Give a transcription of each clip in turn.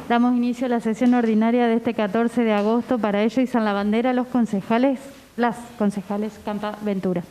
Damos inicio a la sesión ordinaria de este 14 de agosto. Para ello izan la bandera las concejales Campa Ventura.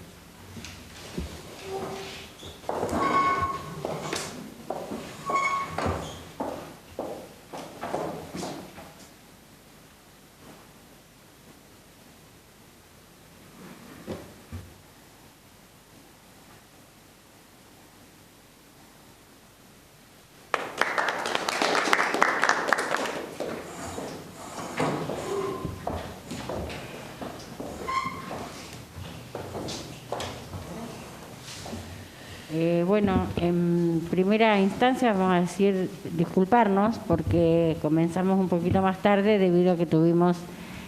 Bueno, en primera instancia vamos a decir disculparnos porque comenzamos un poquito más tarde debido a que tuvimos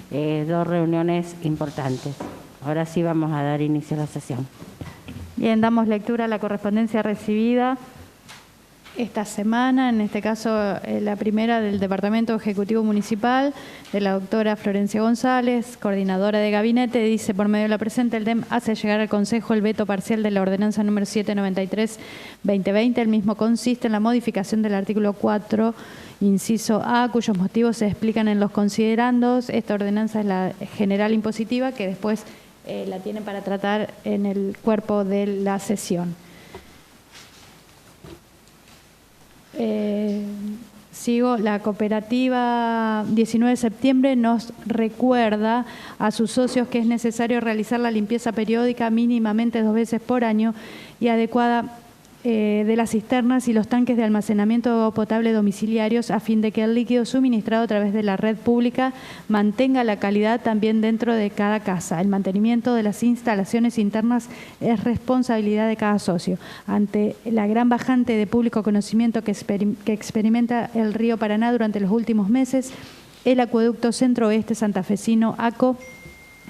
dos reuniones importantes. Ahora sí vamos a dar inicio a la sesión. Bien, damos lectura a la correspondencia recibida esta semana, en este caso la primera del Departamento Ejecutivo Municipal, de la doctora Florencia González, coordinadora de gabinete. Dice: por medio de la presente, el DEM hace llegar al Consejo el veto parcial de la ordenanza número 793/2020. El mismo consiste en la modificación del artículo 4, inciso A, cuyos motivos se explican en los considerandos. Esta ordenanza es la general impositiva, que después la tienen para tratar en el cuerpo de la sesión. Sigo. La cooperativa 19 de septiembre nos recuerda a sus socios que es necesario realizar la limpieza periódica mínimamente 2 veces por año y adecuada de las cisternas y los tanques de almacenamiento de agua potable domiciliarios, a fin de que el líquido suministrado a través de la red pública mantenga la calidad también dentro de cada casa. El mantenimiento de las instalaciones internas es responsabilidad de cada socio. Ante la gran bajante de público conocimiento que experimenta el río Paraná durante los últimos meses, el acueducto centro-oeste santafesino ACO,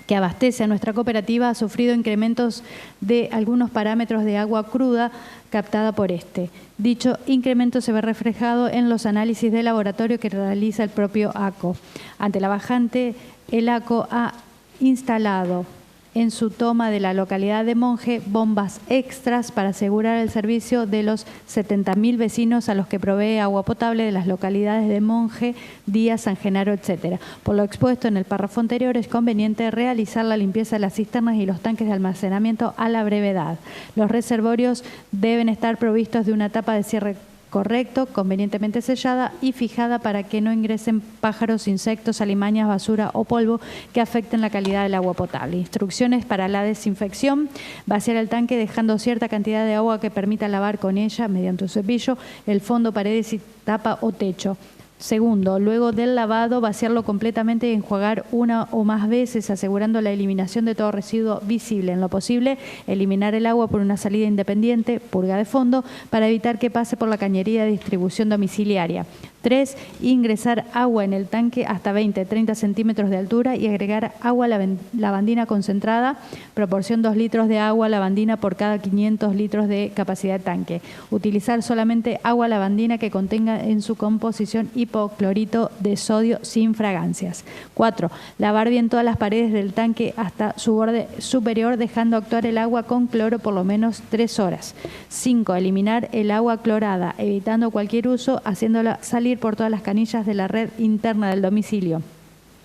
que abastece a nuestra cooperativa, ha sufrido incrementos de algunos parámetros de agua cruda captada por este. Dicho incremento se ve reflejado en los análisis de laboratorio que realiza el propio ACO. Ante la bajante, el ACO ha instalado en su toma de la localidad de Monje bombas extras para asegurar el servicio de los 70.000 vecinos a los que provee agua potable de las localidades de Monje, Díaz, San Genaro, etc. Por lo expuesto en el párrafo anterior, es conveniente realizar la limpieza de las cisternas y los tanques de almacenamiento a la brevedad. Los reservorios deben estar provistos de una tapa de cierre correcto, convenientemente sellada y fijada para que no ingresen pájaros, insectos, alimañas, basura o polvo que afecten la calidad del agua potable. Instrucciones para la desinfección: vaciar el tanque dejando cierta cantidad de agua que permita lavar con ella mediante un cepillo el fondo, paredes y tapa o techo. Segundo, luego del lavado, vaciarlo completamente y enjuagar una o más veces, asegurando la eliminación de todo residuo visible. En lo posible, eliminar el agua por una salida independiente, purga de fondo, para evitar que pase por la cañería de distribución domiciliaria. 3. Ingresar agua en el tanque hasta 20-30 centímetros de altura y agregar agua lavandina concentrada, proporción 2 litros de agua lavandina por cada 500 litros de capacidad de tanque. Utilizar solamente agua lavandina que contenga en su composición hipoclorito de sodio sin fragancias. 4. Lavar bien todas las paredes del tanque hasta su borde superior, dejando actuar el agua con cloro por lo menos 3 horas. 5. Eliminar el agua clorada, evitando cualquier uso, haciéndola salir por todas las canillas de la red interna del domicilio.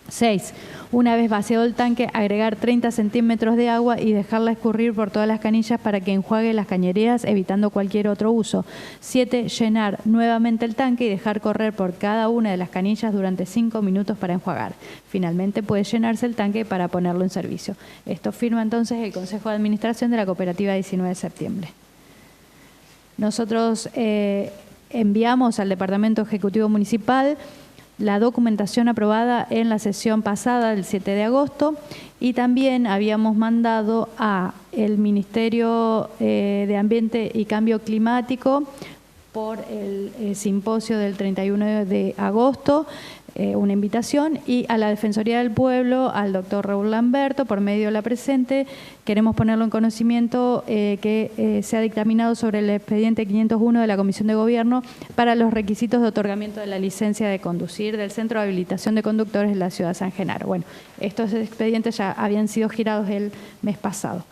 6. Una vez vaciado el tanque, agregar 30 centímetros de agua y dejarla escurrir por todas las canillas para que enjuague las cañerías, evitando cualquier otro uso. 7. Llenar nuevamente el tanque y dejar correr por cada una de las canillas durante 5 minutos para enjuagar. Finalmente puede llenarse el tanque para ponerlo en servicio. Esto firma entonces el Consejo de Administración de la Cooperativa 19 de septiembre. Nosotros enviamos al Departamento Ejecutivo Municipal la documentación aprobada en la sesión pasada del 7 de agosto y también habíamos mandado a el Ministerio de Ambiente y Cambio Climático por el simposio del 31 de agosto una invitación, y a la Defensoría del Pueblo, al doctor Raúl Lamberto, por medio de la presente, queremos ponerlo en conocimiento que se ha dictaminado sobre el expediente 501 de la Comisión de Gobierno para los requisitos de otorgamiento de la licencia de conducir del Centro de Habilitación de Conductores de la Ciudad de San Genaro. Bueno, estos expedientes ya habían sido girados el mes pasado.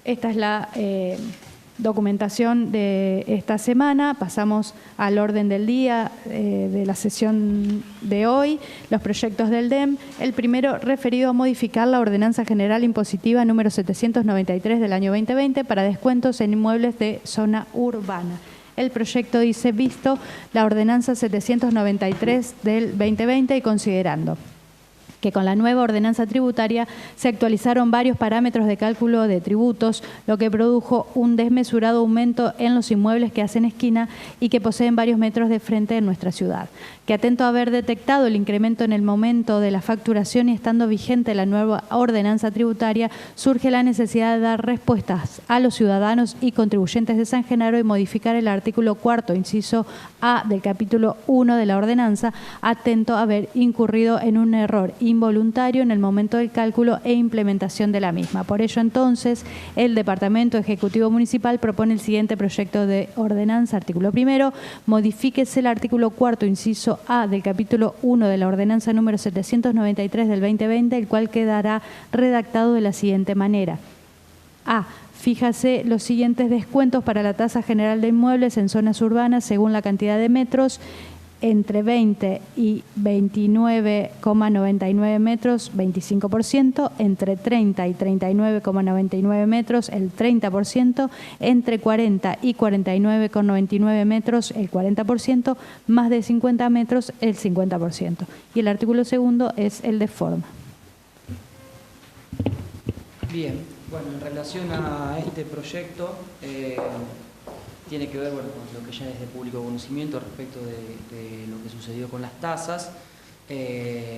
Esta es documentación de esta semana. Pasamos al orden del día de la sesión de hoy, los proyectos del DEM. El primero, referido a modificar la Ordenanza General Impositiva número 793 del año 2020 para descuentos en inmuebles de zona urbana. El proyecto dice: visto la Ordenanza 793 del 2020 y considerando que con la nueva ordenanza tributaria se actualizaron varios parámetros de cálculo de tributos, lo que produjo un desmesurado aumento en los inmuebles que hacen esquina y que poseen varios metros de frente en nuestra ciudad. Que atento a haber detectado el incremento en el momento de la facturación y estando vigente la nueva ordenanza tributaria, surge la necesidad de dar respuestas a los ciudadanos y contribuyentes de San Genaro y modificar el artículo 4º, inciso A del capítulo 1 de la ordenanza, atento a haber incurrido en un error involuntario en el momento del cálculo e implementación de la misma. Por ello, entonces, el Departamento Ejecutivo Municipal propone el siguiente proyecto de ordenanza. Artículo primero, modifíquese el artículo 4º, inciso A del capítulo 1 de la ordenanza número 793 del 2020, el cual quedará redactado de la siguiente manera. A. Fíjase los siguientes descuentos para la tasa general de inmuebles en zonas urbanas según la cantidad de metros: entre 20 y 29,99 metros, 25%, entre 30 y 39,99 metros, el 30%, entre 40 y 49,99 metros, el 40%, más de 50 metros, el 50%. Y el artículo segundo es el de forma. Bien, bueno, en relación a este proyecto, tiene que ver con lo que ya es de público conocimiento respecto de lo que sucedió con las tasas.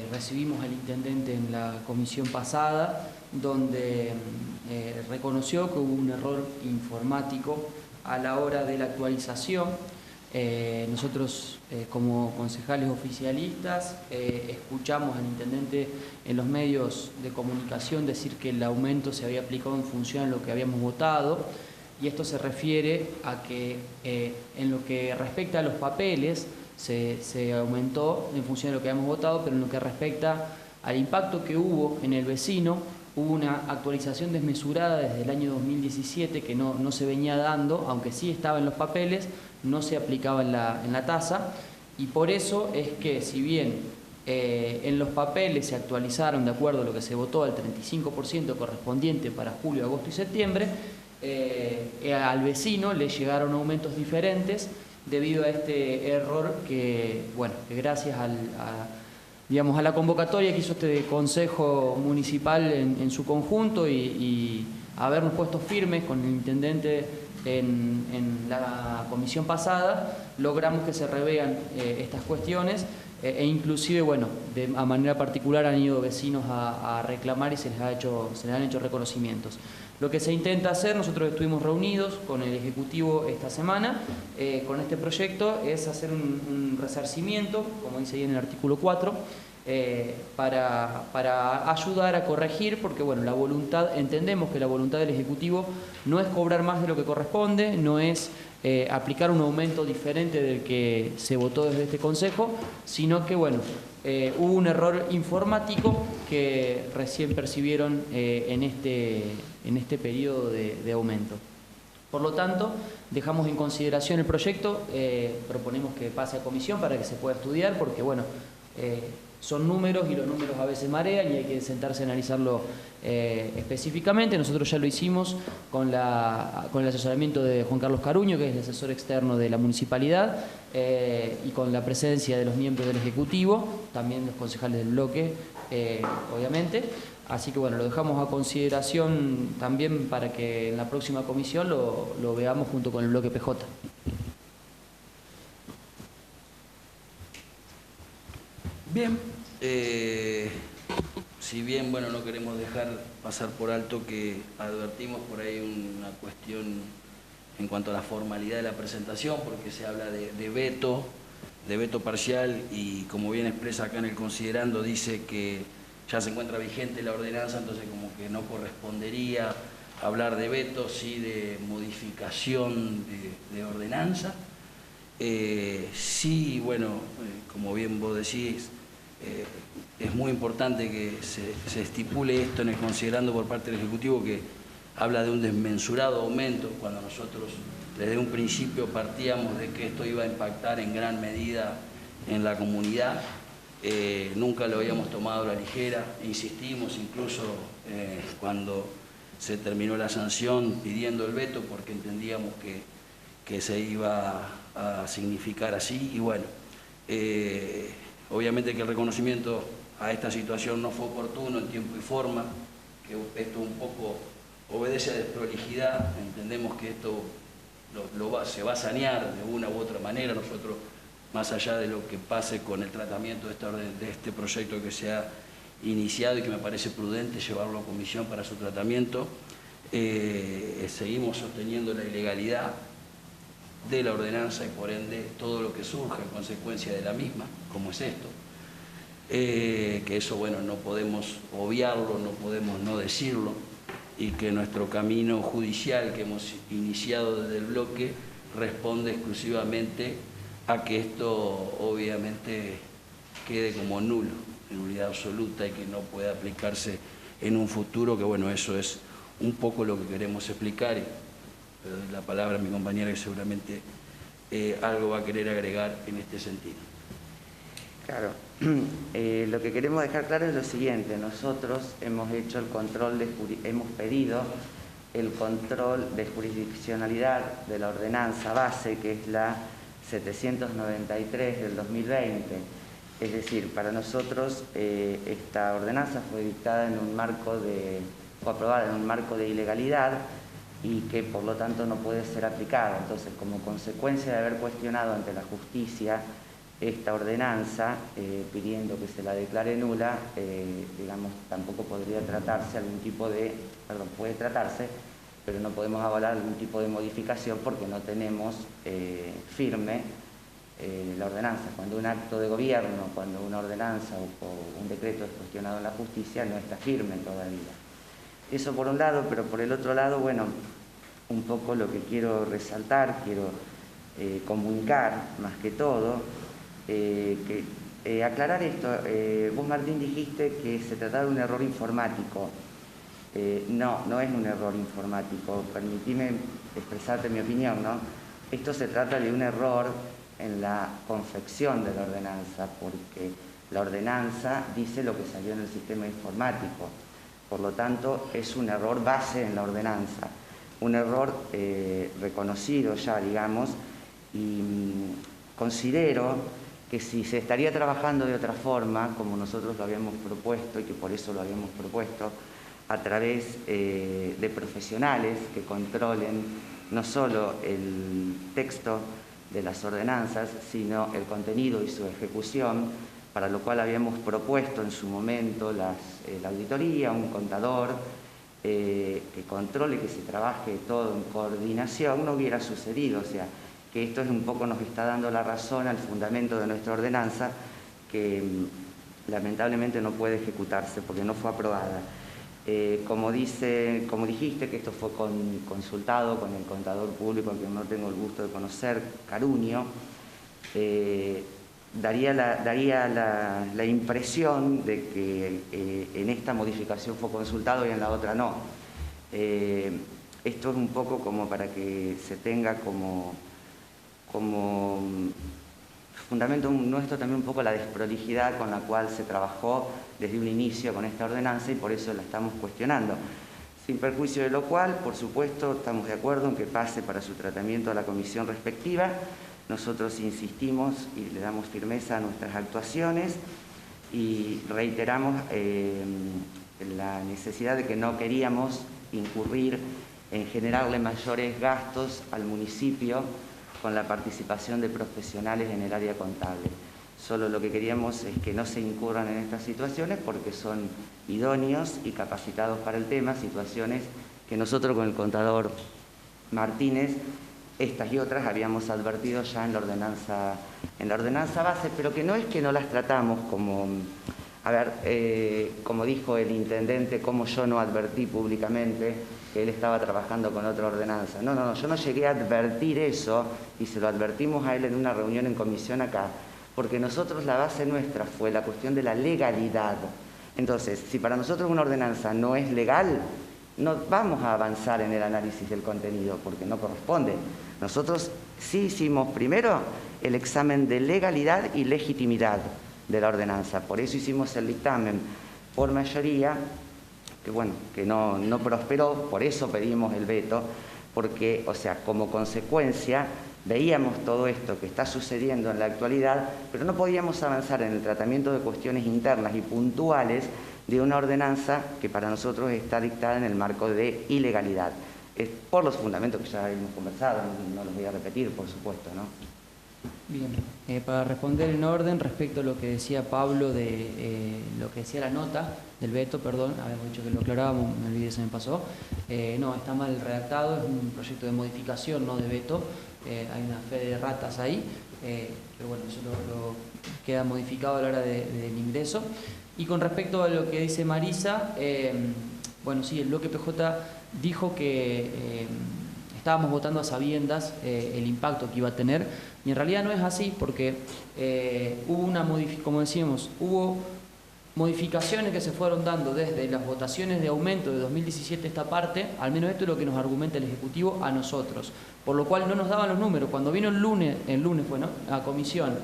Recibimos al intendente en la comisión pasada, donde reconoció que hubo un error informático a la hora de la actualización. Nosotros, como concejales oficialistas, escuchamos al intendente en los medios de comunicación decir que el aumento se había aplicado en función a lo que habíamos votado. Y esto se refiere a que en lo que respecta a los papeles se aumentó en función de lo que habíamos votado, pero en lo que respecta al impacto que hubo en el vecino, hubo una actualización desmesurada desde el año 2017 que no se venía dando, aunque sí estaba en los papeles, no se aplicaba en la tasa, y por eso es que si bien en los papeles se actualizaron de acuerdo a lo que se votó al 35% correspondiente para julio, agosto y septiembre, al vecino le llegaron aumentos diferentes debido a este error que, bueno, que gracias a la convocatoria que hizo este Consejo Municipal en su conjunto y habernos puesto firmes con el intendente en la comisión pasada, logramos que se revean estas cuestiones e inclusive, bueno, a manera particular han ido vecinos a reclamar y se les han hecho reconocimientos. Lo que se intenta hacer, nosotros estuvimos reunidos con el Ejecutivo esta semana, con este proyecto, es hacer un resarcimiento, como dice ahí en el artículo 4, para ayudar a corregir, porque bueno, entendemos que la voluntad del Ejecutivo no es cobrar más de lo que corresponde, no es aplicar un aumento diferente del que se votó desde este Consejo, sino que bueno, hubo un error informático que recién percibieron en este periodo de aumento. Por lo tanto, dejamos en consideración el proyecto, proponemos que pase a comisión para que se pueda estudiar, porque bueno, son números y los números a veces marean y hay que sentarse a analizarlo específicamente. Nosotros ya lo hicimos con el asesoramiento de Juan Carlos Caruño, que es el asesor externo de la municipalidad, y con la presencia de los miembros del Ejecutivo, también los concejales del bloque, obviamente. Así que bueno, lo dejamos a consideración también para que en la próxima comisión lo veamos junto con el bloque PJ. Bien, si bien bueno, no queremos dejar pasar por alto que advertimos por ahí una cuestión en cuanto a la formalidad de la presentación, porque se habla de veto parcial y como bien expresa acá en el considerando, dice que ya se encuentra vigente la ordenanza, entonces como que no correspondería hablar de veto, sí de modificación de ordenanza. Sí, bueno, como bien vos decís, es muy importante que se estipule esto en el considerando por parte del Ejecutivo, que habla de un desmesurado aumento, cuando nosotros desde un principio partíamos de que esto iba a impactar en gran medida en la comunidad. Nunca lo habíamos tomado a la ligera, insistimos incluso cuando se terminó la sanción pidiendo el veto porque entendíamos que se iba a significar así y bueno, obviamente que el reconocimiento a esta situación no fue oportuno en tiempo y forma, que esto un poco obedece a desprolijidad, entendemos que esto se va a sanear de una u otra manera. Nosotros, más allá de lo que pase con el tratamiento de este proyecto que se ha iniciado y que me parece prudente llevarlo a comisión para su tratamiento, seguimos sosteniendo la ilegalidad de la ordenanza y por ende todo lo que surja en consecuencia de la misma, como es esto. Que eso, bueno, no podemos obviarlo, no podemos no decirlo, y que nuestro camino judicial que hemos iniciado desde el bloque responde exclusivamente a que esto obviamente quede como nulo, en nulidad absoluta y que no pueda aplicarse en un futuro, que bueno, eso es un poco lo que queremos explicar. Le doy la palabra a mi compañera que seguramente algo va a querer agregar en este sentido. Claro, lo que queremos dejar claro es lo siguiente: nosotros hemos hecho hemos pedido el control de jurisdiccionalidad de la ordenanza base, que es la 793 del 2020. Es decir, para nosotros esta ordenanza fue dictada fue aprobada en un marco de ilegalidad y que por lo tanto no puede ser aplicada. Entonces, como consecuencia de haber cuestionado ante la justicia esta ordenanza, pidiendo que se la declare nula, digamos, tampoco podría tratarse puede tratarse, pero no podemos avalar algún tipo de modificación porque no tenemos firme la ordenanza. Cuando un acto de gobierno, cuando una ordenanza o un decreto es cuestionado en la justicia, no está firme todavía. Eso por un lado, pero por el otro lado, bueno, un poco lo que quiero resaltar, quiero comunicar más que todo, aclarar esto. Vos, Martín, dijiste que se trataba de un error informático. No es un error informático. Permitime expresarte mi opinión, ¿no? Esto se trata de un error en la confección de la ordenanza, porque la ordenanza dice lo que salió en el sistema informático. Por lo tanto, es un error base en la ordenanza. Un error reconocido ya, digamos, y considero que si se estaría trabajando de otra forma, como nosotros lo habíamos propuesto y que por eso lo habíamos propuesto, a través de profesionales que controlen no solo el texto de las ordenanzas, sino el contenido y su ejecución, para lo cual habíamos propuesto en su momento la auditoría, un contador que controle, que se trabaje todo en coordinación, no hubiera sucedido. O sea, que esto es un poco, nos está dando la razón al fundamento de nuestra ordenanza, que lamentablemente no puede ejecutarse porque no fue aprobada. Como dijiste, que esto fue consultado con el contador público, al que no tengo el gusto de conocer, Caruño, daría la impresión de que en esta modificación fue consultado y en la otra no. Esto es un poco como para que se tenga como fundamento nuestro también un poco la desprolijidad con la cual se trabajó desde un inicio con esta ordenanza y por eso la estamos cuestionando. Sin perjuicio de lo cual, por supuesto, estamos de acuerdo en que pase para su tratamiento a la comisión respectiva. Nosotros insistimos y le damos firmeza a nuestras actuaciones y reiteramos la necesidad de que no queríamos incurrir en generarle mayores gastos al municipio con la participación de profesionales en el área contable. Solo lo que queríamos es que no se incurran en estas situaciones porque son idóneos y capacitados para el tema, situaciones que nosotros con el contador Martínez, estas y otras, habíamos advertido ya en la ordenanza base, pero que no es que no las tratamos como, como dijo el intendente, como yo no advertí públicamente que él estaba trabajando con otra ordenanza. No, yo no llegué a advertir eso y se lo advertimos a él en una reunión en comisión acá, porque nosotros la base nuestra fue la cuestión de la legalidad. Entonces, si para nosotros una ordenanza no es legal, no vamos a avanzar en el análisis del contenido porque no corresponde. Nosotros sí hicimos primero el examen de legalidad y legitimidad de la ordenanza, por eso hicimos el dictamen por mayoría, que bueno, que no prosperó, por eso pedimos el veto, porque, o sea, como consecuencia veíamos todo esto que está sucediendo en la actualidad, pero no podíamos avanzar en el tratamiento de cuestiones internas y puntuales de una ordenanza que para nosotros está dictada en el marco de ilegalidad. Por los fundamentos que ya hemos conversado, no los voy a repetir, por supuesto, ¿no? Bien, para responder en orden respecto a lo que decía Pablo de lo que decía la nota del veto, perdón, habíamos dicho que lo aclarábamos, me olvidé, se me pasó. No, está mal redactado, es un proyecto de modificación, no de veto. Hay una fe de ratas ahí, pero bueno, eso lo queda modificado a la hora del ingreso. Y con respecto a lo que dice Marisa, bueno, sí, el bloque PJ dijo que estábamos votando a sabiendas el impacto que iba a tener, y en realidad no es así, porque hubo una modificación, como decíamos, hubo modificaciones que se fueron dando desde las votaciones de aumento de 2017 esta parte, al menos esto es lo que nos argumenta el Ejecutivo a nosotros, por lo cual no nos daban los números. Cuando vino el lunes fue, ¿no?, a comisión,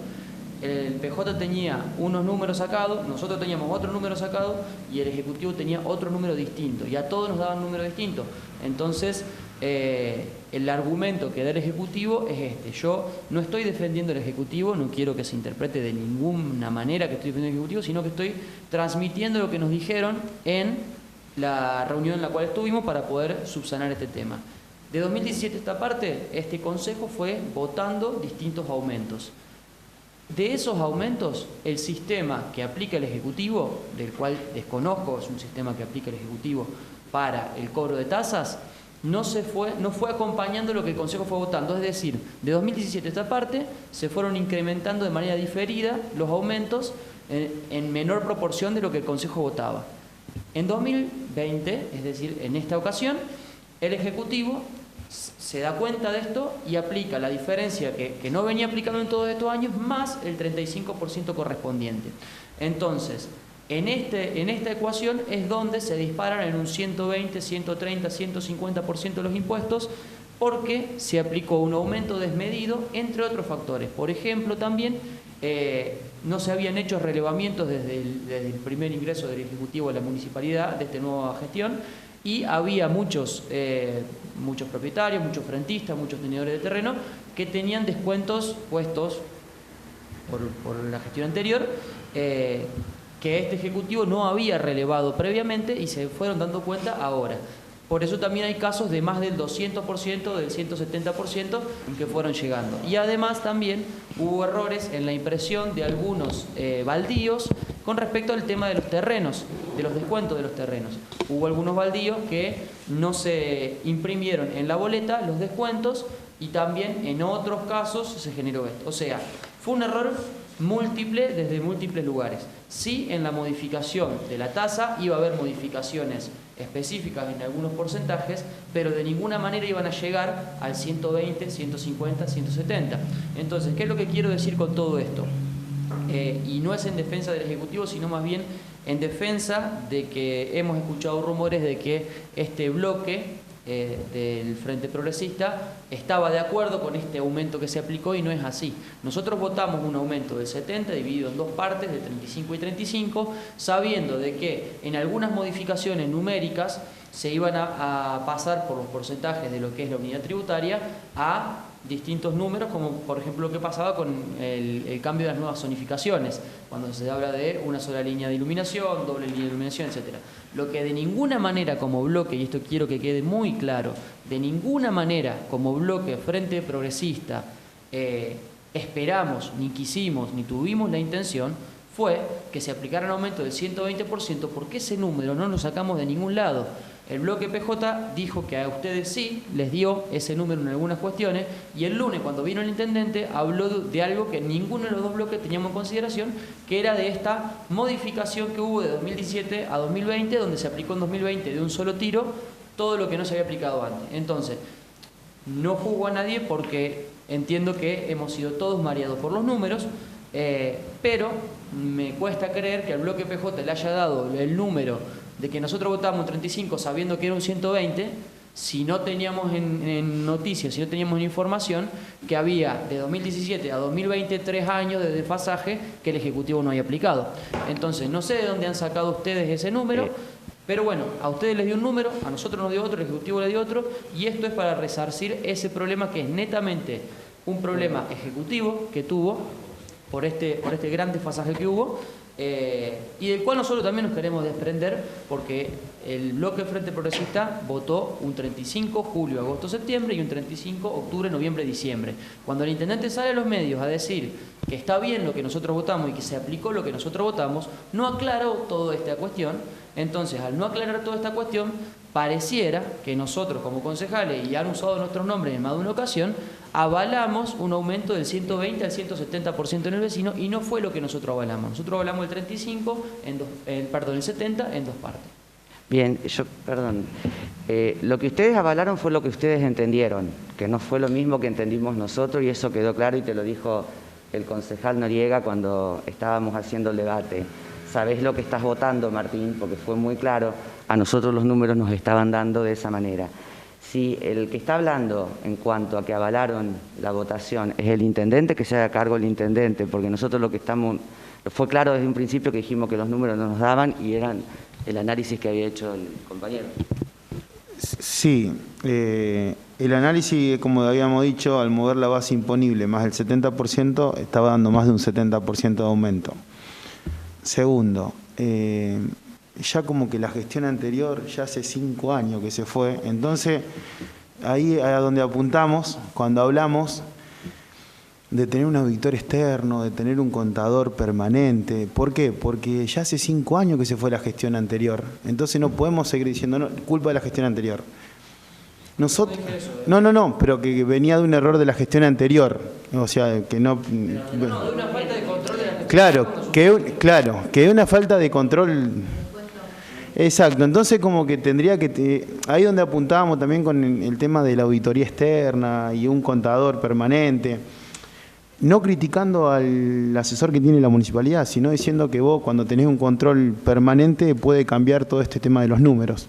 el PJ tenía unos números sacados, nosotros teníamos otros números sacados y el Ejecutivo tenía otro número distinto, y a todos nos daban números distintos. Entonces, el argumento que da el Ejecutivo es este. Yo no estoy defendiendo el Ejecutivo, no quiero que se interprete de ninguna manera que estoy defendiendo el Ejecutivo, sino que estoy transmitiendo lo que nos dijeron en la reunión en la cual estuvimos para poder subsanar este tema. De 2017 esta parte, este Consejo fue votando distintos aumentos. De esos aumentos, el sistema que aplica el Ejecutivo, del cual desconozco, es un sistema que aplica el Ejecutivo para el cobro de tasas, no fue acompañando lo que el Consejo fue votando. Es decir, de 2017 a esta parte se fueron incrementando de manera diferida los aumentos en menor proporción de lo que el Consejo votaba. En 2020, es decir, en esta ocasión, el Ejecutivo se da cuenta de esto y aplica la diferencia que no venía aplicando en todos estos años, más el 35% correspondiente. Entonces, en esta ecuación es donde se disparan en un 120, 130, 150% los impuestos, porque se aplicó un aumento desmedido, entre otros factores. Por ejemplo, también no se habían hecho relevamientos desde el primer ingreso del Ejecutivo a la municipalidad de esta nueva gestión, y había muchos propietarios, muchos frentistas, muchos tenedores de terreno que tenían descuentos puestos por la gestión anterior, que este Ejecutivo no había relevado previamente y se fueron dando cuenta ahora. Por eso también hay casos de más del 200%, del 170% que fueron llegando. Y además también hubo errores en la impresión de algunos baldíos con respecto al tema de los terrenos, de los descuentos de los terrenos. Hubo algunos baldíos que no se imprimieron en la boleta los descuentos, y también en otros casos se generó esto. O sea, fue un error múltiple desde múltiples lugares. Sí, en la modificación de la tasa iba a haber modificaciones específicas en algunos porcentajes, pero de ninguna manera iban a llegar al 120, 150, 170. Entonces, ¿qué es lo que quiero decir con todo esto? Y no es en defensa del Ejecutivo, sino más bien en defensa de que hemos escuchado rumores de que este bloque del Frente Progresista estaba de acuerdo con este aumento que se aplicó, y no es así. Nosotros votamos un aumento del 70 dividido en dos partes, de 35 y 35, sabiendo de que en algunas modificaciones numéricas se iban a pasar por los porcentajes de lo que es la unidad tributaria a distintos números, como por ejemplo lo que pasaba con el cambio de las nuevas zonificaciones, cuando se habla de una sola línea de iluminación, doble línea de iluminación, etc. Lo que de ninguna manera como bloque, y esto quiero que quede muy claro, de ninguna manera como bloque Frente Progresista esperamos, ni quisimos, ni tuvimos la intención, fue que se aplicara un aumento del 120%, porque ese número no lo sacamos de ningún lado. El bloque PJ dijo que a ustedes sí les dio ese número en algunas cuestiones, y el lunes, cuando vino el intendente, habló de algo que ninguno de los dos bloques teníamos en consideración, que era de esta modificación que hubo de 2017 a 2020, donde se aplicó en 2020 de un solo tiro todo lo que no se había aplicado antes. Entonces, no juzgo a nadie, porque entiendo que hemos sido todos mareados por los números, Pero me cuesta creer que al bloque PJ le haya dado el número de que nosotros votamos un 35 sabiendo que era un 120, si no teníamos en noticias, si no teníamos en información que había de 2017 a 2020 3 años de desfasaje que el Ejecutivo no había aplicado. Entonces, no sé de dónde han sacado ustedes ese número, pero bueno, a ustedes les dio un número, a nosotros nos dio otro, el Ejecutivo le dio otro, y esto es para resarcir ese problema que es netamente un problema ejecutivo que tuvo por este gran desfasaje que hubo, y del cual nosotros también nos queremos desprender, porque el bloque Frente Progresista votó un 35 julio, agosto, septiembre y un 35 octubre, noviembre, diciembre. Cuando el intendente sale a los medios a decir que está bien lo que nosotros votamos y que se aplicó lo que nosotros votamos, no aclaró toda esta cuestión. Entonces, al no aclarar toda esta cuestión, pareciera que nosotros como concejales, y han usado nuestros nombres en más de una ocasión, avalamos un aumento del 120 al 170% en el vecino, y no fue lo que nosotros avalamos. Nosotros avalamos el 35, el 70 en dos partes. Bien, lo que ustedes avalaron fue lo que ustedes entendieron, que no fue lo mismo que entendimos nosotros, y eso quedó claro y te lo dijo el concejal Noriega cuando estábamos haciendo el debate. Sabés lo que estás votando, Martín, porque fue muy claro, a nosotros los números nos estaban dando de esa manera. Si el que está hablando en cuanto a que avalaron la votación es el intendente, que se haga cargo el intendente, porque nosotros lo que estamos... Fue claro desde un principio que dijimos que los números no nos daban y eran el análisis que había hecho el compañero. Sí, el análisis, como habíamos dicho, al mover la base imponible más el 70%, estaba dando más de un 70% de aumento. Segundo, ya como que la gestión anterior, ya hace 5 años que se fue, entonces ahí a donde apuntamos, cuando hablamos de tener un auditor externo, de tener un contador permanente. ¿Por qué? Porque ya hace 5 años que se fue la gestión anterior, entonces no podemos seguir diciendo, no, culpa de la gestión anterior. Nosotros, no, pero que venía de un error de la gestión anterior, o sea, que no... de una falta de control de la gestión. Claro, que una falta de control. Exacto, entonces como que tendría que... ahí donde apuntábamos también con el tema de la auditoría externa y un contador permanente, no criticando al asesor que tiene la municipalidad, sino diciendo que vos cuando tenés un control permanente puede cambiar todo este tema de los números.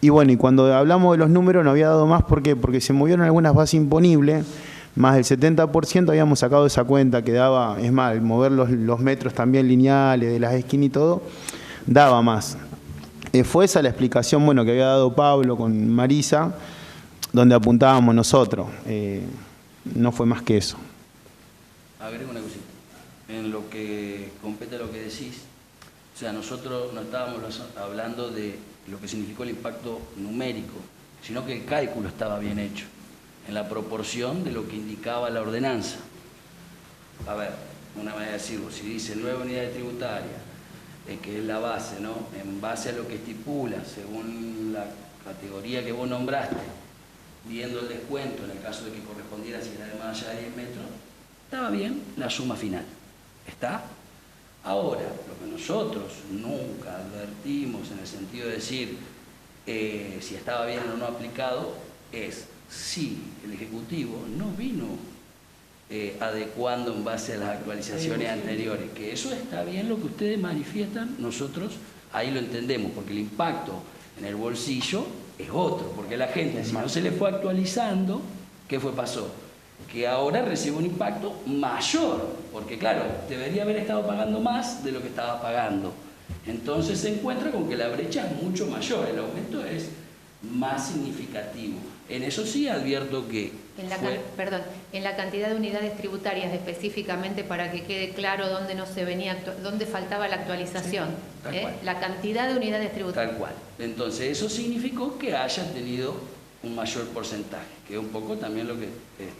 Y bueno, y cuando hablamos de los números no había dado más, ¿por qué? Porque se movieron algunas bases imponibles, más del 70% habíamos sacado esa cuenta que daba, es más, mover los metros también lineales de las esquinas y todo, daba más. Fue esa la explicación, bueno, que había dado Pablo con Marisa, donde apuntábamos nosotros. No fue más que eso. Agrego una cosita. En lo que compete a lo que decís, o sea, nosotros no estábamos hablando de lo que significó el impacto numérico, sino que el cálculo estaba bien hecho, en la proporción de lo que indicaba la ordenanza. A ver, una manera de decirlo, si dice 9 unidades tributarias, que es la base, ¿no? En base a lo que estipula, según la categoría que vos nombraste, viendo el descuento en el caso de que correspondiera si era de más allá de 10 metros, estaba bien la suma final. ¿Está? Ahora, lo que nosotros nunca advertimos en el sentido de decir si estaba bien o no aplicado es si el Ejecutivo no vino adecuando en base a las actualizaciones anteriores, que eso está bien lo que ustedes manifiestan, nosotros ahí lo entendemos, porque el impacto en el bolsillo es otro, porque la gente, si no se le fue actualizando, ¿qué pasó? Que ahora recibe un impacto mayor, porque claro, debería haber estado pagando más de lo que estaba pagando. Entonces se encuentra con que la brecha es mucho mayor, el aumento es más significativo. En eso sí advierto que... En la cantidad de unidades tributarias específicamente, para que quede claro dónde no se venía, dónde faltaba la actualización. Sí, la cantidad de unidades tributarias. Tal cual. Entonces eso significó que hayan tenido un mayor porcentaje, que es un poco también lo que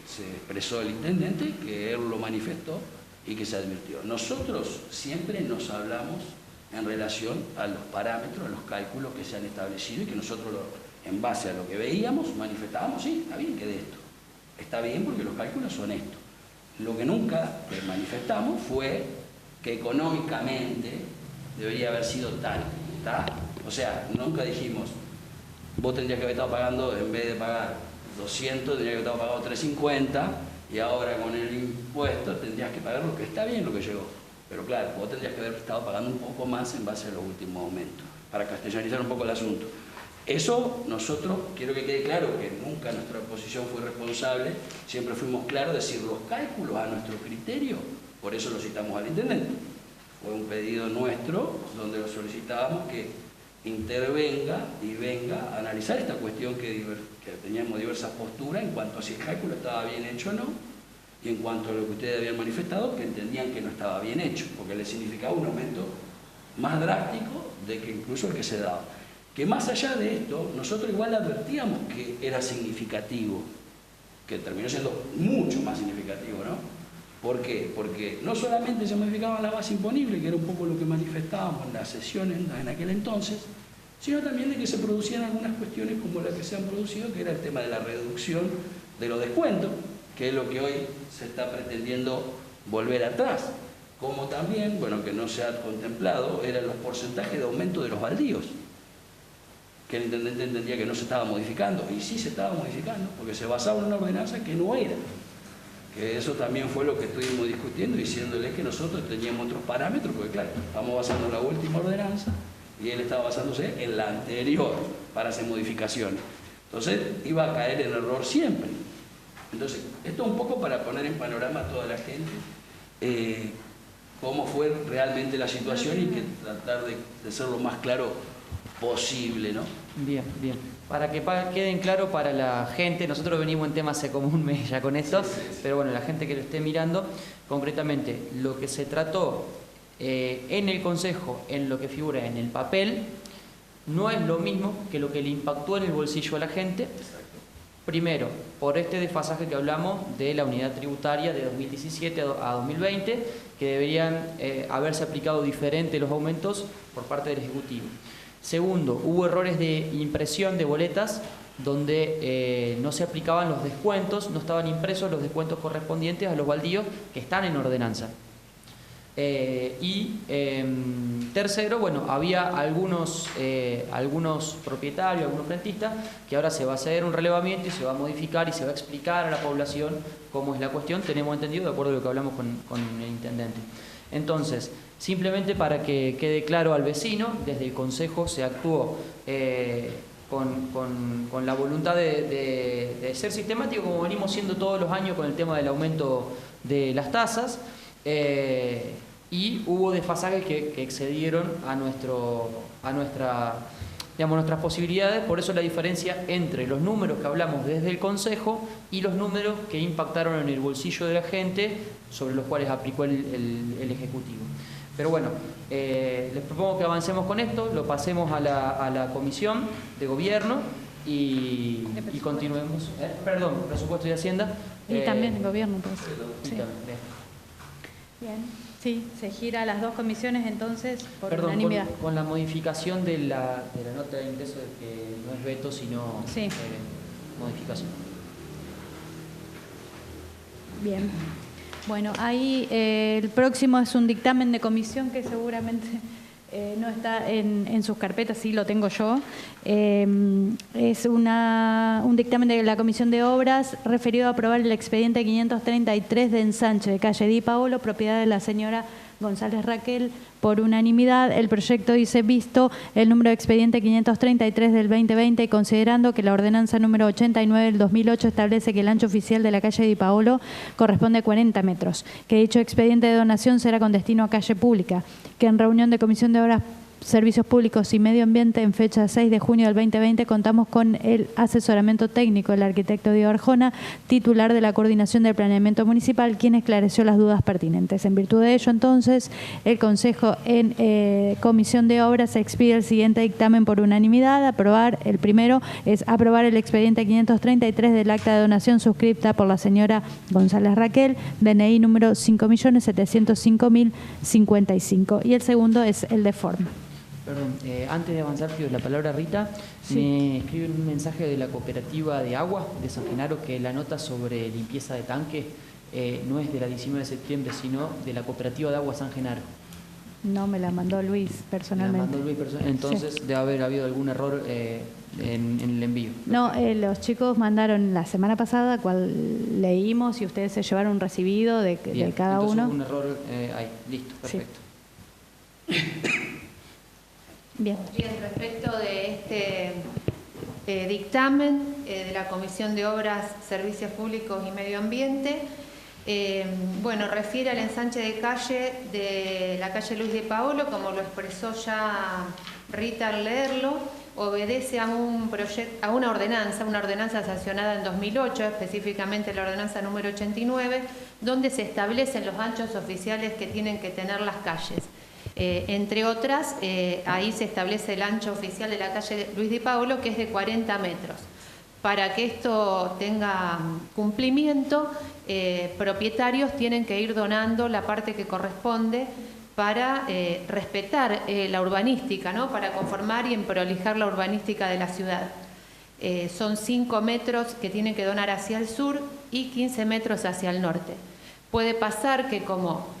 se expresó el intendente, que él lo manifestó y que se advirtió. Nosotros siempre nos hablamos en relación a los parámetros, a los cálculos que se han establecido y que nosotros, en base a lo que veíamos, manifestábamos, sí, está bien que de esto. Está bien porque los cálculos son estos. Lo que nunca manifestamos fue que económicamente debería haber sido tal, ¿está? O sea, nunca dijimos, vos tendrías que haber estado pagando, en vez de pagar 200, tendrías que haber estado pagando 350, y ahora con el impuesto tendrías que pagar lo que está bien, lo que llegó. Pero claro, vos tendrías que haber estado pagando un poco más en base a los últimos aumentos, para castellanizar un poco el asunto. Eso nosotros, quiero que quede claro que nunca nuestra posición fue responsable, siempre fuimos claros, decir los cálculos a nuestro criterio, por eso lo citamos al intendente. Fue un pedido nuestro donde lo solicitábamos que intervenga y venga a analizar esta cuestión que teníamos diversas posturas en cuanto a si el cálculo estaba bien hecho o no, y en cuanto a lo que ustedes habían manifestado, que entendían que no estaba bien hecho, porque le significaba un aumento más drástico de que incluso el que se daba. Que más allá de esto, nosotros igual advertíamos que era significativo, que terminó siendo mucho más significativo, ¿no? ¿Por qué? Porque no solamente se modificaba la base imponible, que era un poco lo que manifestábamos en las sesiones en aquel entonces, sino también de que se producían algunas cuestiones como las que se han producido, que era el tema de la reducción de los descuentos, que es lo que hoy se está pretendiendo volver atrás. Como también, bueno, que no se ha contemplado, eran los porcentajes de aumento de los baldíos, que el intendente entendía que no se estaba modificando, y sí se estaba modificando, porque se basaba en una ordenanza que no era. Que eso también fue lo que estuvimos discutiendo, diciéndole que nosotros teníamos otros parámetros, porque claro, estamos basando en la última ordenanza, y él estaba basándose en la anterior para hacer modificaciones. Entonces iba a caer en error siempre. Entonces, esto un poco para poner en panorama a toda la gente cómo fue realmente la situación y que tratar de ser lo más claro posible, ¿no? Bien, bien. Para que queden claro para la gente, nosotros venimos en tema hace como un mes ya con esto, pero bueno, la gente que lo esté mirando, concretamente, lo que se trató en el Consejo, en lo que figura en el papel, no es lo mismo que lo que le impactó en el bolsillo a la gente. Primero, por este desfasaje que hablamos de la unidad tributaria de 2017 a 2020, que deberían haberse aplicado diferente los aumentos por parte del Ejecutivo. Segundo, hubo errores de impresión de boletas donde no se aplicaban los descuentos, no estaban impresos los descuentos correspondientes a los baldíos que están en ordenanza. Tercero, bueno, había algunos propietarios, algunos rentistas, que ahora se va a hacer un relevamiento y se va a modificar y se va a explicar a la población cómo es la cuestión, tenemos entendido, de acuerdo a lo que hablamos con el intendente. Entonces, simplemente para que quede claro al vecino, desde el Consejo se actuó con la voluntad de ser sistemático, como venimos siendo todos los años con el tema del aumento de las tasas, y hubo desfasajes que excedieron a nuestras posibilidades. Por eso la diferencia entre los números que hablamos desde el Consejo y los números que impactaron en el bolsillo de la gente, sobre los cuales aplicó el Ejecutivo. Pero bueno, les propongo que avancemos con esto, lo pasemos a la Comisión de Gobierno y continuemos. Perdón, Presupuesto y Hacienda. Y también el Gobierno, pues. Sí. Bien, sí, se gira a las dos comisiones entonces por unanimidad. Con la modificación de la nota de ingreso, de que no es veto, sino sí. Modificación. Bien. Bueno, ahí el próximo es un dictamen de comisión que seguramente no está en sus carpetas, sí lo tengo yo. Es un dictamen de la Comisión de Obras referido a aprobar el expediente 533 de ensanche de calle Di Paolo, propiedad de la señora González Raquel. Por unanimidad, el proyecto dice, visto el número de expediente 533 del 2020 y considerando que la ordenanza número 89 del 2008 establece que el ancho oficial de la calle Di Paolo corresponde a 40 metros, que dicho expediente de donación será con destino a calle pública, que en reunión de Comisión de Obras, Servicios Públicos y Medio Ambiente en fecha 6 de junio del 2020 contamos con el asesoramiento técnico del arquitecto Diego Arjona, titular de la Coordinación del Planeamiento Municipal, quien esclareció las dudas pertinentes. En virtud de ello, entonces, el Consejo en Comisión de Obras expide el siguiente dictamen por unanimidad. El primero es aprobar el expediente 533 del acta de donación suscripta por la señora González Raquel, DNI número 5.705.055. Y el segundo es el de forma. Perdón, antes de avanzar, pido la palabra a Rita. Sí. Me escriben un mensaje de la cooperativa de agua de San Genaro que la nota sobre limpieza de tanque no es de la 19 de septiembre, sino de la cooperativa de agua San Genaro. No, me la mandó Luis personalmente. Entonces Sí. debe haber habido algún error en el envío. No, los chicos mandaron la semana pasada, cual leímos y ustedes se llevaron un recibido de Bien, cada entonces uno. hubo un error ahí. Listo, Sí. perfecto. Bien. Bien, respecto de este dictamen de la Comisión de Obras, Servicios Públicos y Medio Ambiente, bueno, refiere al ensanche de calle de la calle Luis de Paolo, como lo expresó ya Rita al leerlo, obedece a una ordenanza sancionada en 2008, específicamente la ordenanza número 89, donde se establecen los anchos oficiales que tienen que tener las calles. Entre otras, ahí se establece el ancho oficial de la calle Luis de Paolo, que es de 40 metros. Para que esto tenga cumplimiento, propietarios tienen que ir donando la parte que corresponde para respetar la urbanística, ¿no? Para conformar y prolijar la urbanística de la ciudad. Son 5 metros que tienen que donar hacia el sur y 15 metros hacia el norte. Puede pasar que como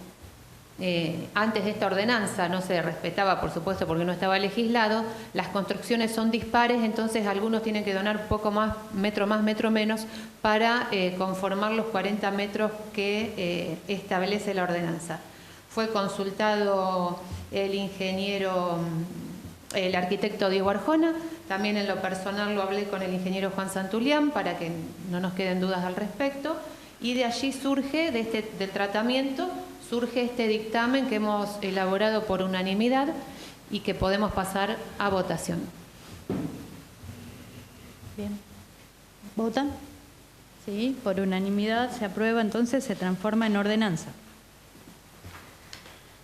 antes de esta ordenanza no se respetaba, por supuesto, porque no estaba legislado, las construcciones son dispares, entonces algunos tienen que donar un poco más, metro menos, para conformar los 40 metros que establece la ordenanza. Fue consultado el arquitecto Diego Arjona, también en lo personal lo hablé con el ingeniero Juan Santulián para que no nos queden dudas al respecto, y de allí surge, del tratamiento, surge este dictamen que hemos elaborado por unanimidad y que podemos pasar a votación. Bien. ¿Votan? Sí, por unanimidad se aprueba, entonces se transforma en ordenanza.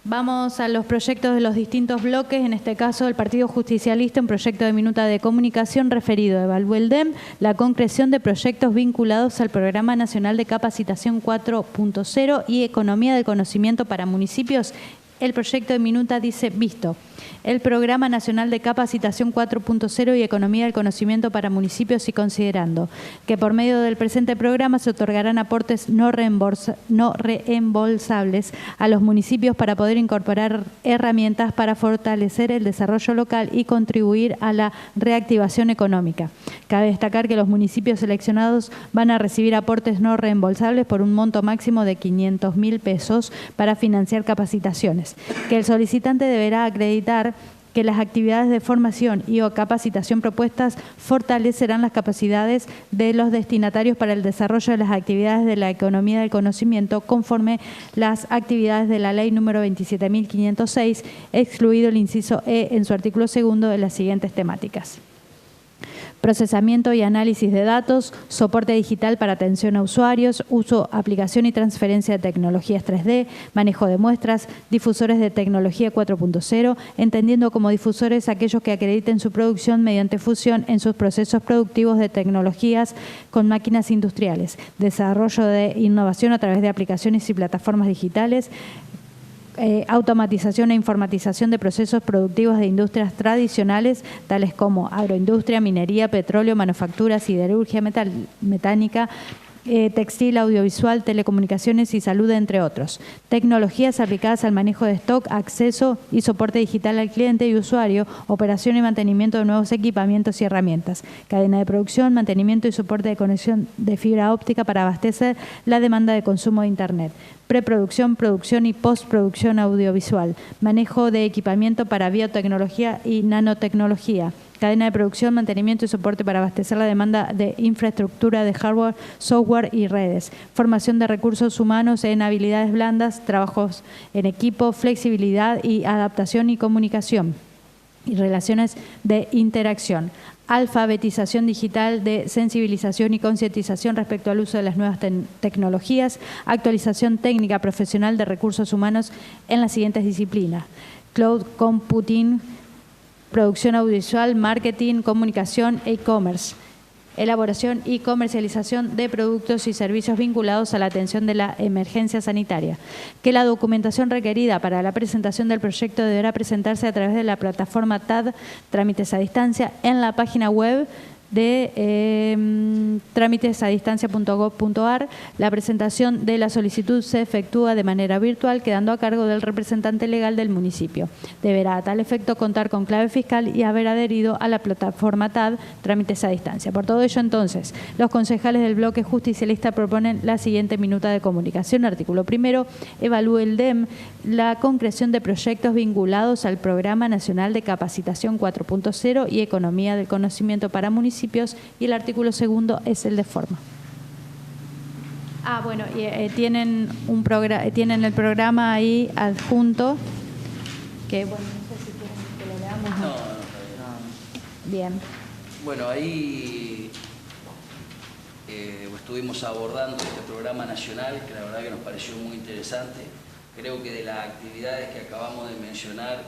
Vamos a los proyectos de los distintos bloques, en este caso el Partido Justicialista, un proyecto de minuta de comunicación referido evalúe el DEM, la concreción de proyectos vinculados al Programa Nacional de Capacitación 4.0 y Economía del Conocimiento para municipios. El proyecto de minuta dice, visto, el Programa Nacional de Capacitación 4.0 y Economía del Conocimiento para municipios y considerando que por medio del presente programa se otorgarán aportes no reembolsables a los municipios para poder incorporar herramientas para fortalecer el desarrollo local y contribuir a la reactivación económica. Cabe destacar que los municipios seleccionados van a recibir aportes no reembolsables por un monto máximo de 500.000 pesos para financiar capacitaciones, que el solicitante deberá acreditar que las actividades de formación y o capacitación propuestas fortalecerán las capacidades de los destinatarios para el desarrollo de las actividades de la economía del conocimiento conforme las actividades de la Ley número 27.506, excluido el inciso E en su artículo 2 de las siguientes temáticas. Procesamiento y análisis de datos, soporte digital para atención a usuarios, uso, aplicación y transferencia de tecnologías 3D, manejo de muestras, difusores de tecnología 4.0, entendiendo como difusores aquellos que acrediten su producción mediante fusión en sus procesos productivos de tecnologías con máquinas industriales, desarrollo de innovación a través de aplicaciones y plataformas digitales, automatización e informatización de procesos productivos de industrias tradicionales, tales como agroindustria, minería, petróleo, manufactura, siderurgia, mecánica, textil, audiovisual, telecomunicaciones y salud, entre otros. Tecnologías aplicadas al manejo de stock, acceso y soporte digital al cliente y usuario, operación y mantenimiento de nuevos equipamientos y herramientas. Cadena de producción, mantenimiento y soporte de conexión de fibra óptica para abastecer la demanda de consumo de Internet. Preproducción, producción y postproducción audiovisual. Manejo de equipamiento para biotecnología y nanotecnología. Cadena de producción, mantenimiento y soporte para abastecer la demanda de infraestructura de hardware, software y redes. Formación de recursos humanos en habilidades blandas, trabajos en equipo, flexibilidad y adaptación y comunicación. Y relaciones de interacción. Alfabetización digital de sensibilización y concientización respecto al uso de las nuevas tecnologías. Actualización técnica profesional de recursos humanos en las siguientes disciplinas. Cloud computing, producción audiovisual, marketing, comunicación e e-commerce. Elaboración y comercialización de productos y servicios vinculados a la atención de la emergencia sanitaria. Que la documentación requerida para la presentación del proyecto deberá presentarse a través de la plataforma TAD, trámites a distancia, en la página web de trámitesadistancia.gov.ar. La presentación de la solicitud se efectúa de manera virtual, quedando a cargo del representante legal del municipio. Deberá a tal efecto contar con clave fiscal y haber adherido a la plataforma TAD Trámites a Distancia. Por todo ello, entonces, los concejales del bloque justicialista proponen la siguiente minuta de comunicación. Artículo primero, evalúe el DEM la concreción de proyectos vinculados al Programa Nacional de Capacitación 4.0 y Economía del Conocimiento para municipios, y el artículo segundo es el de forma. Bueno, y tienen el programa ahí adjunto, que bueno, no sé si quieren que lo leamos. No. Bien. Bueno, ahí estuvimos abordando este programa nacional, que la verdad que nos pareció muy interesante. Creo que de las actividades que acabamos de mencionar,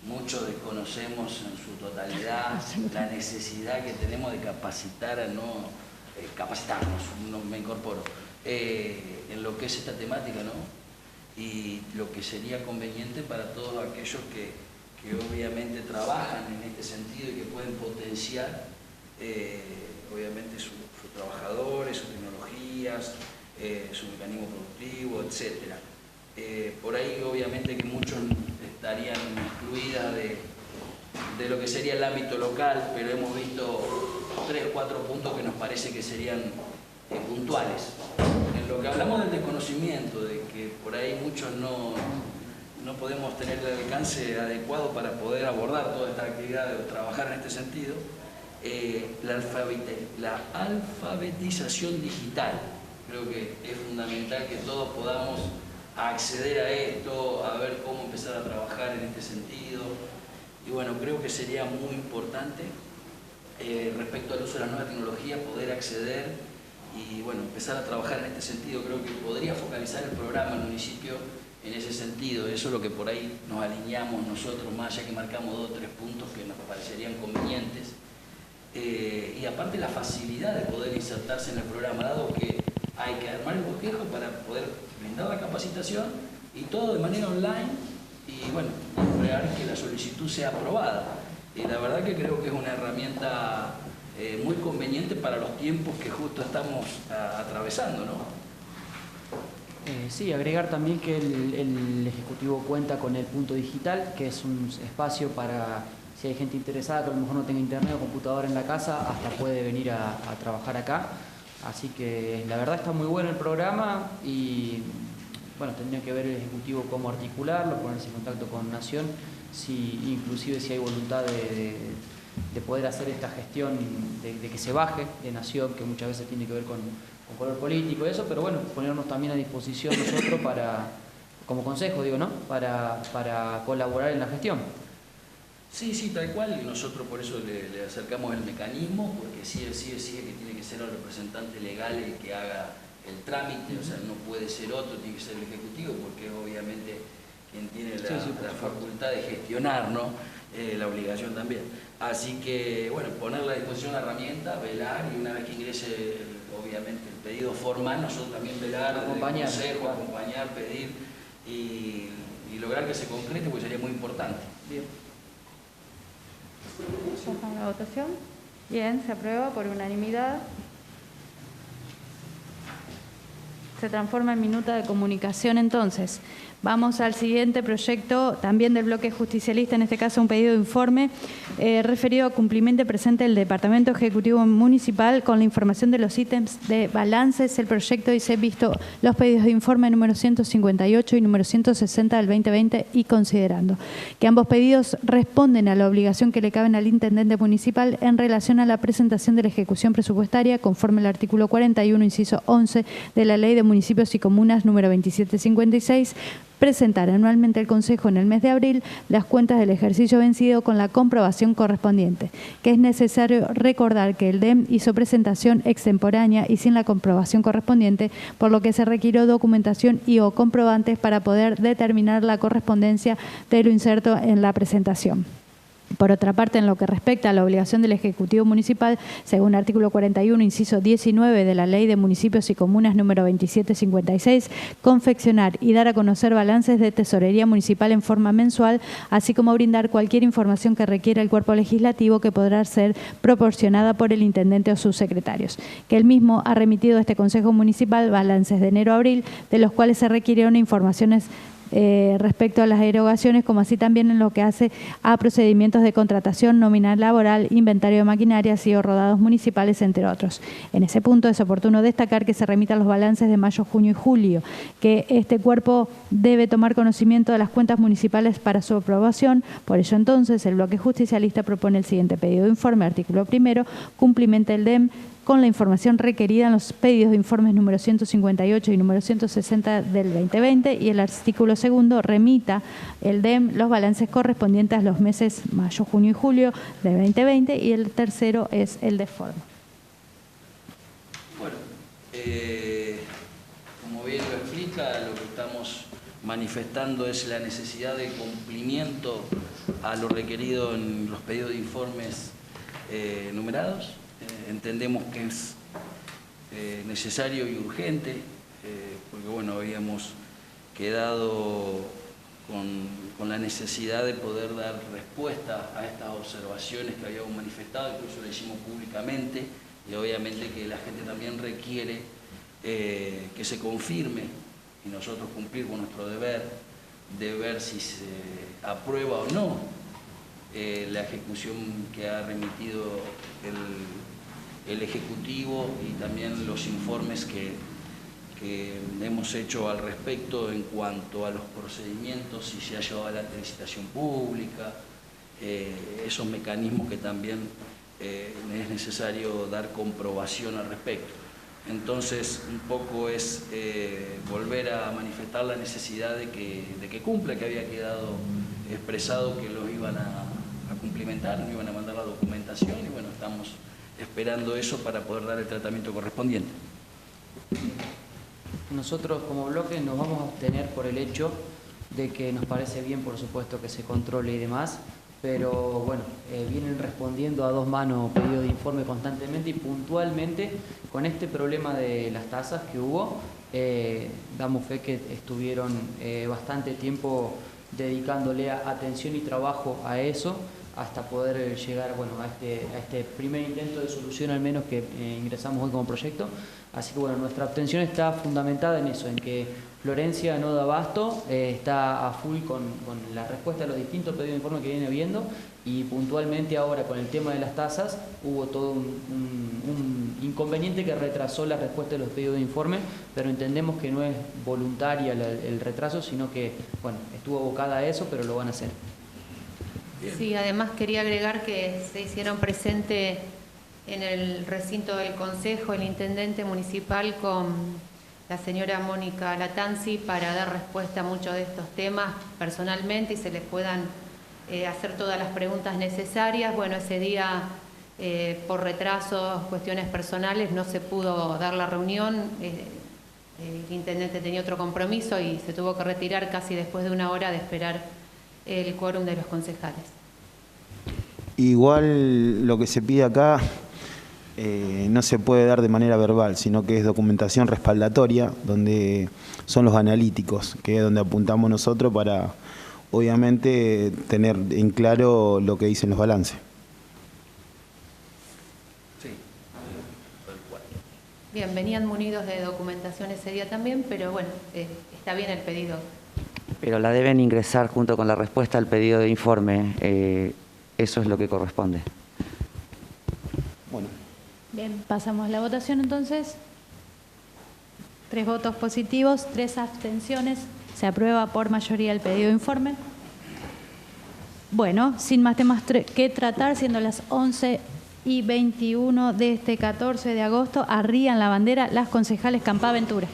muchos desconocemos en su totalidad la necesidad que tenemos de capacitarnos, me incorporo, en lo que es esta temática, ¿no? Y lo que sería conveniente para todos aquellos que obviamente trabajan en este sentido y que pueden potenciar obviamente sus trabajadores, sus tecnologías, su mecanismo productivo, etc. Por ahí obviamente que muchos estarían excluidas de lo que sería el ámbito local, pero hemos visto 3 o 4 puntos que nos parece que serían puntuales. En lo que hablamos del desconocimiento, de que por ahí muchos no podemos tener el alcance adecuado para poder abordar toda esta actividad o trabajar en este sentido, la alfabetización digital. Creo que es fundamental que todos podamos acceder a esto, a ver cómo empezar a trabajar en este sentido. Y bueno, creo que sería muy importante respecto al uso de la nueva tecnología poder acceder y bueno, empezar a trabajar en este sentido. Creo que podría focalizar el programa en el municipio en ese sentido. Eso es lo que por ahí nos alineamos nosotros más, ya que marcamos 2 o 3 puntos que nos parecerían convenientes. Y aparte la facilidad de poder insertarse en el programa, dado que hay que armar el bosquejo para poder brindar la capacitación y todo de manera online y bueno, lograr que la solicitud sea aprobada. Y la verdad que creo que es una herramienta muy conveniente para los tiempos que justo estamos atravesando, ¿no? Sí, agregar también que el Ejecutivo cuenta con el punto digital, que es un espacio para, si hay gente interesada que a lo mejor no tenga internet o computadora en la casa, hasta puede venir a trabajar acá. Así que la verdad está muy bueno el programa y bueno, tendría que ver el Ejecutivo cómo articularlo, ponerse en contacto con Nación, inclusive si hay voluntad de poder hacer esta gestión, de que se baje de Nación, que muchas veces tiene que ver con color político y eso, pero bueno, ponernos también a disposición nosotros como consejo, digo, ¿no? Para colaborar en la gestión. Sí, tal cual, y nosotros por eso le acercamos el mecanismo, porque sí exige que tiene que ser el representante legal el que haga el trámite, o sea, no puede ser otro, tiene que ser el Ejecutivo, porque es obviamente quien tiene la facultad de gestionar, ¿no? La obligación también. Así que, bueno, ponerle a disposición la herramienta, velar, y una vez que ingrese obviamente el pedido formal, nosotros también velar, acompañar, acompañar, pedir y lograr que se concrete, porque sería muy importante. Bien. ¿Ya la votación? Bien, se aprueba por unanimidad. Se transforma en minuta de comunicación entonces. Vamos al siguiente proyecto, también del bloque justicialista, en este caso un pedido de informe referido a cumplimiento presente del Departamento Ejecutivo Municipal con la información de los ítems de balances. El proyecto dice, visto los pedidos de informe número 158 y número 160 del 2020 y considerando que ambos pedidos responden a la obligación que le caben al intendente municipal en relación a la presentación de la ejecución presupuestaria conforme al artículo 41, inciso 11 de la Ley de Municipios y Comunas número 2756, presentar anualmente al Consejo en el mes de abril las cuentas del ejercicio vencido con la comprobación correspondiente, que es necesario recordar que el DEM hizo presentación extemporánea y sin la comprobación correspondiente, por lo que se requirió documentación y o comprobantes para poder determinar la correspondencia de lo inserto en la presentación. Por otra parte, en lo que respecta a la obligación del Ejecutivo Municipal, según el artículo 41, inciso 19 de la Ley de Municipios y Comunas número 2756, confeccionar y dar a conocer balances de tesorería municipal en forma mensual, así como brindar cualquier información que requiera el cuerpo legislativo que podrá ser proporcionada por el intendente o sus secretarios. Que el mismo ha remitido a este Consejo Municipal balances de enero a abril, de los cuales se requirieron informaciones respecto a las erogaciones, como así también en lo que hace a procedimientos de contratación, nominal laboral, inventario de maquinarias y o rodados municipales, entre otros. En ese punto es oportuno destacar que se remitan los balances de mayo, junio y julio, que este cuerpo debe tomar conocimiento de las cuentas municipales para su aprobación. Por ello, entonces, el bloque justicialista propone el siguiente pedido de informe. Artículo primero, cumplimente el DEM con la información requerida en los pedidos de informes número 158 y número 160 del 2020, y el artículo segundo, remita el DEM los balances correspondientes a los meses mayo, junio y julio del 2020, y el tercero es el de forma. Bueno, como bien lo explica, lo que estamos manifestando es la necesidad de cumplimiento a lo requerido en los pedidos de informes numerados. Entendemos que es necesario y urgente, porque bueno, habíamos quedado con la necesidad de poder dar respuesta a estas observaciones que habíamos manifestado, incluso lo hicimos públicamente, y obviamente que la gente también requiere que se confirme y nosotros cumplir con nuestro deber de ver si se aprueba o no la ejecución que ha remitido el Ejecutivo, y también los informes que hemos hecho al respecto en cuanto a los procedimientos, si se ha llevado a la licitación pública, esos mecanismos que también es necesario dar comprobación al respecto. Entonces, un poco es volver a manifestar la necesidad de que cumpla, que había quedado expresado que los iban a cumplimentar, nos iban a mandar la documentación, y bueno, estamos esperando eso para poder dar el tratamiento correspondiente. Nosotros como bloque nos vamos a abstener por el hecho de que nos parece bien, por supuesto, que se controle y demás, pero bueno, vienen respondiendo a dos manos pedidos de informe constantemente, y puntualmente con este problema de las tasas que hubo, damos fe que estuvieron bastante tiempo dedicándole atención y trabajo a eso, hasta poder llegar, bueno, a este primer intento de solución, al menos, que ingresamos hoy como proyecto. Así que bueno, nuestra abstención está fundamentada en eso, en que Florencia no da abasto, está a full con la respuesta a los distintos pedidos de informe que viene habiendo, y puntualmente ahora con el tema de las tasas hubo todo un inconveniente que retrasó la respuesta de los pedidos de informe, pero entendemos que no es voluntaria el retraso, sino que bueno, estuvo abocada a eso, pero lo van a hacer. Sí, además quería agregar que se hicieron presente en el recinto del Consejo el intendente municipal con la señora Mónica Latanzi para dar respuesta a muchos de estos temas personalmente y se les puedan hacer todas las preguntas necesarias. Bueno, ese día por retrasos, cuestiones personales, no se pudo dar la reunión. El intendente tenía otro compromiso y se tuvo que retirar casi después de una hora de esperar el quórum de los concejales. Igual lo que se pide acá no se puede dar de manera verbal, sino que es documentación respaldatoria, donde son los analíticos, que es donde apuntamos nosotros para, obviamente, tener en claro lo que dicen los balances. Sí, Bien, venían munidos de documentación ese día también, pero bueno, está bien el pedido. Pero la deben ingresar junto con la respuesta al pedido de informe. Eso es lo que corresponde. Bueno. Bien, pasamos a la votación entonces. 3 votos positivos, 3 abstenciones. Se aprueba por mayoría el pedido de informe. Bueno, sin más temas que tratar, siendo las 11:21 de este 14 de agosto, arrían la bandera las concejales Campaventura.